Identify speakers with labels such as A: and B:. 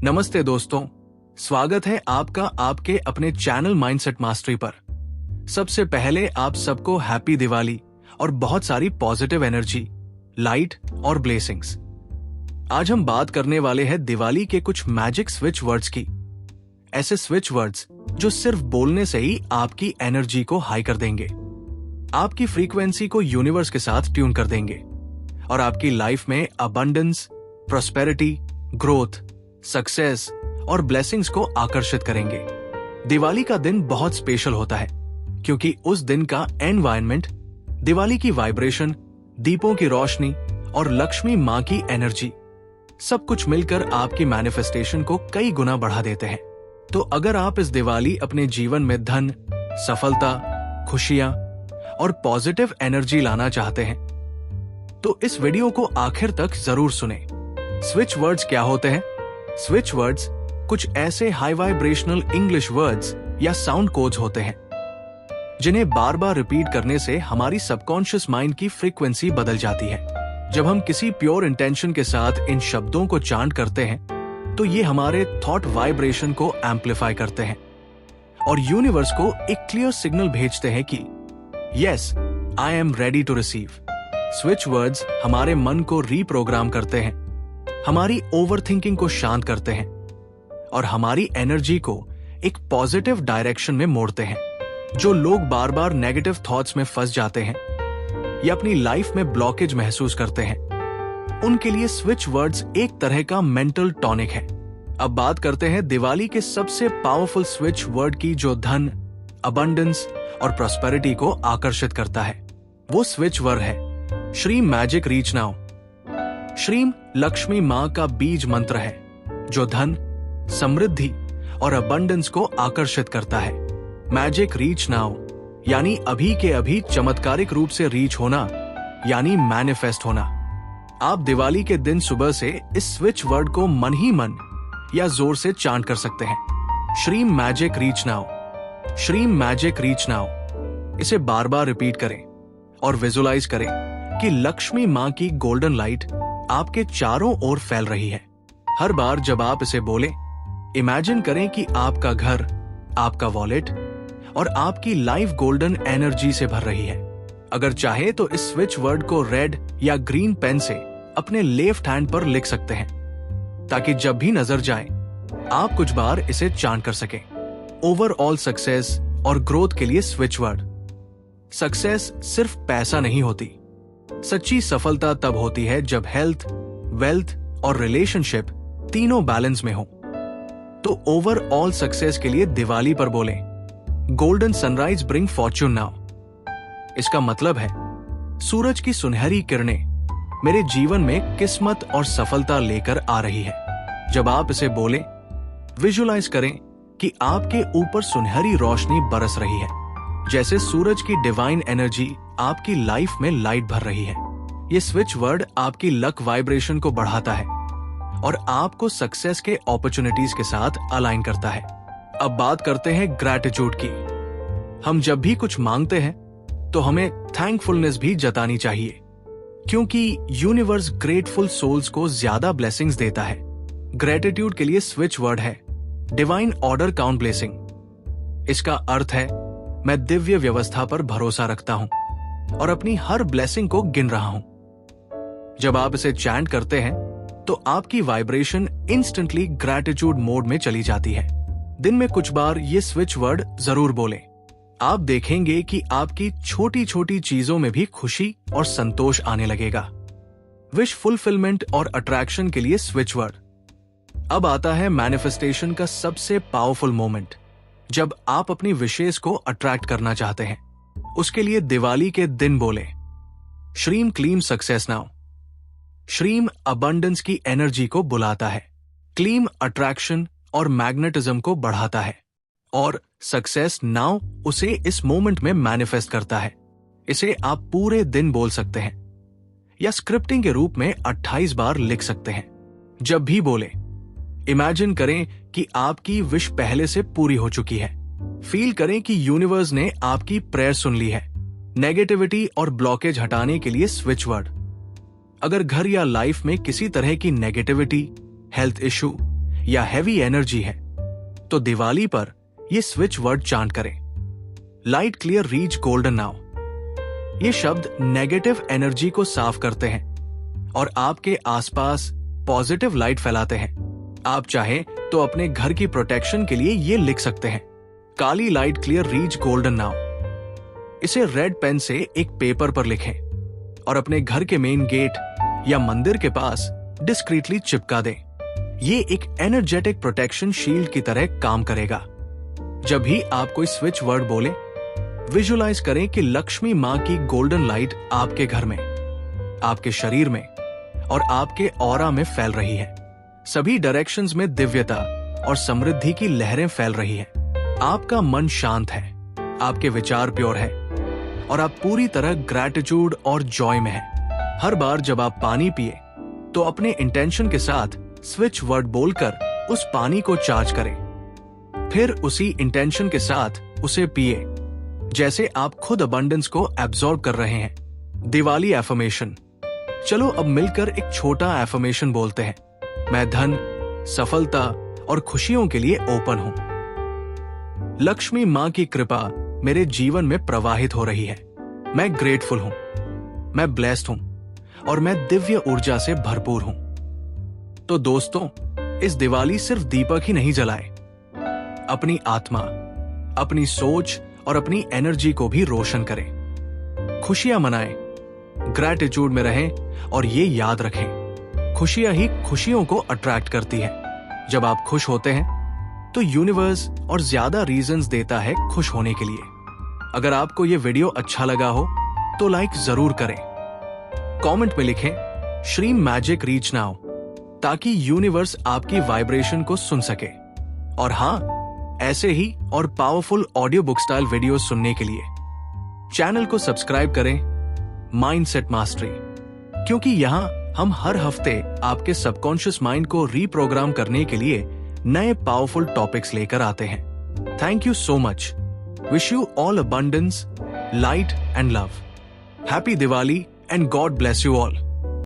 A: नमस्ते दोस्तों, स्वागत है आपका आपके अपने चैनल माइंडसेट मास्टरी पर। सबसे पहले आप सबको हैप्पी दिवाली और बहुत सारी पॉजिटिव एनर्जी, लाइट और ब्लेसिंग्स। आज हम बात करने वाले हैं दिवाली के कुछ मैजिक स्विच वर्ड्स की। ऐसे स्विच वर्ड्स जो सिर्फ बोलने से ही आपकी एनर्जी को हाई कर देंगे, आपकी फ्रीक्वेंसी को यूनिवर्स के साथ ट्यून कर देंगे और आपकी लाइफ में अबंडेंस, प्रॉस्पेरिटी, ग्रोथ, सक्सेस और ब्लेसिंग्स को आकर्षित करेंगे। दिवाली का दिन बहुत स्पेशल होता है क्योंकि उस दिन का एनवायरनमेंट, दिवाली की वाइब्रेशन, दीपों की रोशनी और लक्ष्मी माँ की एनर्जी सब कुछ मिलकर आपकी मैनिफेस्टेशन को कई गुना बढ़ा देते हैं। तो अगर आप इस दिवाली अपने जीवन में धन, सफलता, खुशियां और पॉजिटिव एनर्जी लाना चाहते हैं तो इस वीडियो को आखिर तक जरूर सुने। स्विच वर्ड्स क्या होते हैं? स्विच वर्ड्स कुछ ऐसे हाई वाइब्रेशनल इंग्लिश वर्ड्स या साउंड कोड्स होते हैं जिन्हें बार बार रिपीट करने से हमारी सबकॉन्शियस माइंड की फ्रीक्वेंसी बदल जाती है। जब हम किसी प्योर इंटेंशन के साथ इन शब्दों को चांट करते हैं तो ये हमारे थॉट वाइब्रेशन को एम्पलीफाई करते हैं और यूनिवर्स को एक क्लियर सिग्नल भेजते हैं कि yes, I am ready to receive. Switch words हमारे मन को रीप्रोग्राम करते हैं, हमारी ओवरथिंकिंग को शांत करते हैं और हमारी एनर्जी को एक पॉजिटिव डायरेक्शन में मोड़ते हैं। जो लोग बार बार नेगेटिव थॉट्स में फंस जाते हैं या अपनी लाइफ में ब्लॉकेज महसूस करते हैं, उनके लिए स्विच वर्ड्स एक तरह का मेंटल टॉनिक है। अब बात करते हैं दिवाली के सबसे पावरफुल स्विच वर्ड की जो धन, अबंडेंस और प्रॉस्पेरिटी को आकर्षित करता है। वो स्विच वर्ड है श्रीम मैजिक रीच नाउ। श्रीम लक्ष्मी माँ का बीज मंत्र है जो धन, समृद्धि और अबंडेंस को आकर्षित करता है। मैजिक रीच नाउ यानी अभी के अभी चमत्कारिक रूप से रीच होना, यानी मैनिफेस्ट होना। आप दिवाली के दिन सुबह से इस स्विच वर्ड को मन ही मन या जोर से चांट कर सकते हैं। श्रीम मैजिक रीच नाउ, श्रीम मैजिक रीच नाउ। इसे बार बार रिपीट करें और विजुलाइज करें कि लक्ष्मी माँ की गोल्डन लाइट आपके चारों ओर फैल रही है। हर बार जब आप इसे बोलें, इमेजिन करें कि आपका घर, आपका वॉलेट और आपकी लाइफ गोल्डन एनर्जी से भर रही है। अगर चाहे तो इस स्विच वर्ड को रेड या ग्रीन पेन से अपने लेफ्ट हैंड पर लिख सकते हैं ताकि जब भी नजर जाए आप कुछ बार इसे चांट कर सकें। ओवरऑल सक्सेस और ग्रोथ के लिए स्विच वर्ड। सक्सेस सिर्फ पैसा नहीं होती। सच्ची सफलता तब होती है जब हेल्थ, वेल्थ और रिलेशनशिप तीनों बैलेंस में हो। तो ओवरऑल सक्सेस के लिए दिवाली पर बोलें, golden sunrise bring Fortune now. इसका मतलब है सूरज की सुनहरी किरणें मेरे जीवन में किस्मत और सफलता लेकर आ रही है। जब आप इसे बोलें, विजुलाइज करें कि आपके ऊपर सुनहरी रोशनी बरस रही है, जैसे सूरज की डिवाइन एनर्जी आपकी लाइफ में लाइट भर रही है। ये स्विच वर्ड आपकी लक वाइब्रेशन को बढ़ाता है और आपको सक्सेस के अपॉर्चुनिटीज के साथ अलाइन करता है। अब बात करते हैं ग्रैटिट्यूड की। हम जब भी कुछ मांगते हैं तो हमें थैंकफुलनेस भी जतानी चाहिए क्योंकि यूनिवर्स ग्रेटफुल सोल्स को ज्यादा ब्लेसिंग्स देता है। ग्रैटिट्यूड के लिए स्विच वर्ड है डिवाइन ऑर्डर काउंट ब्लेसिंग। इसका अर्थ है मैं दिव्य व्यवस्था पर भरोसा रखता हूं और अपनी हर ब्लेसिंग को गिन रहा हूं। जब आप इसे चैंट करते हैं तो आपकी वाइब्रेशन इंस्टेंटली ग्रैटिट्यूड मोड में चली जाती है। दिन में कुछ बार ये स्विच वर्ड जरूर बोलें। आप देखेंगे कि आपकी छोटी छोटी चीजों में भी खुशी और संतोष आने लगेगा। विश फुलफिलमेंट और अट्रैक्शन के लिए स्विच वर्ड। अब आता है मैनिफेस्टेशन का सबसे पावरफुल मोमेंट, जब आप अपनी विशेष को अट्रैक्ट करना चाहते हैं। उसके लिए दिवाली के दिन बोले, श्रीम क्लीम सक्सेस नाउ। श्रीम अबंडेंस की एनर्जी को बुलाता है, क्लीम अट्रैक्शन और मैग्नेटिज्म को बढ़ाता है और सक्सेस नाउ उसे इस मोमेंट में मैनिफेस्ट करता है। इसे आप पूरे दिन बोल सकते हैं या स्क्रिप्टिंग के रूप में 28 बार लिख सकते हैं। जब भी बोले, इमेजिन करें कि आपकी विश पहले से पूरी हो चुकी है। फील करें कि यूनिवर्स ने आपकी प्रेयर सुन ली है। नेगेटिविटी और ब्लॉकेज हटाने के लिए स्विच वर्ड। अगर घर या लाइफ में किसी तरह की नेगेटिविटी, हेल्थ इश्यू या हैवी एनर्जी है तो दिवाली पर यह स्विच वर्ड चांट करें, light clear reach golden now. ये शब्द नेगेटिव एनर्जी को साफ करते हैं और आपके आसपास पॉजिटिव लाइट फैलाते हैं। आप चाहें तो अपने घर की प्रोटेक्शन के लिए ये लिख सकते हैं, काली light clear reach golden now. इसे रेड पेन से एक पेपर पर लिखें और अपने घर के मेन गेट या मंदिर के पास डिस्क्रीटली चिपका दें। ये एक एनर्जेटिक प्रोटेक्शन शील्ड की तरह काम करेगा। जब भी आप कोई स्विच वर्ड बोले, विजुअलाइज करें कि लक्ष्मी मां की गोल्डन लाइट आपके घर में, आपके शरीर में और आपके ऑरा में फैल रही है। सभी डायरेक्शंस में दिव्यता और समृद्धि की लहरें फैल रही हैं। आपका मन शांत है, आपके विचार प्योर है और आप पूरी तरह ग्रैटिट्यूड और जॉय में हैं। हर बार जब आप पानी पिए तो अपने इंटेंशन के साथ स्विच वर्ड बोलकर उस पानी को चार्ज करें, फिर उसी इंटेंशन के साथ उसे पिए जैसे आप खुद अबंडेंस को एब्जॉर्ब कर रहे हैं। दिवाली एफर्मेशन। चलो अब मिलकर एक छोटा एफर्मेशन बोलते हैं। मैं धन, सफलता और खुशियों के लिए ओपन हूं। लक्ष्मी मां की कृपा मेरे जीवन में प्रवाहित हो रही है। मैं ग्रेटफुल हूं, मैं ब्लेस्ड हूं और मैं दिव्य ऊर्जा से भरपूर हूं। तो दोस्तों, इस दिवाली सिर्फ दीपक ही नहीं जलाए, अपनी आत्मा, अपनी सोच और अपनी एनर्जी को भी रोशन करें। खुशियां मनाएं, ग्रैटिट्यूड में रहें और ये याद रखें, खुशियां ही खुशियों को अट्रैक्ट करती है। जब आप खुश होते हैं तो यूनिवर्स और ज्यादा रीजंस देता है खुश होने के लिए। अगर आपको ये वीडियो अच्छा लगा हो तो लाइक जरूर करें। कमेंट में लिखें श्रीम मैजिक रीच नाउ ताकि यूनिवर्स आपकी वाइब्रेशन को सुन सके। और हाँ, ऐसे ही और powerful audio book style videos सुनने के लिए चैनल को सब्सक्राइब करें माइंडसेट मास्टरी, क्योंकि यहाँ हम हर हफ्ते आपके सबकॉन्शियस माइंड को रीप्रोग्राम करने के लिए नए पावरफुल टॉपिक्स लेकर आते हैं। Thank you so much. Wish you all abundance, light and love. Happy Diwali and God bless you all.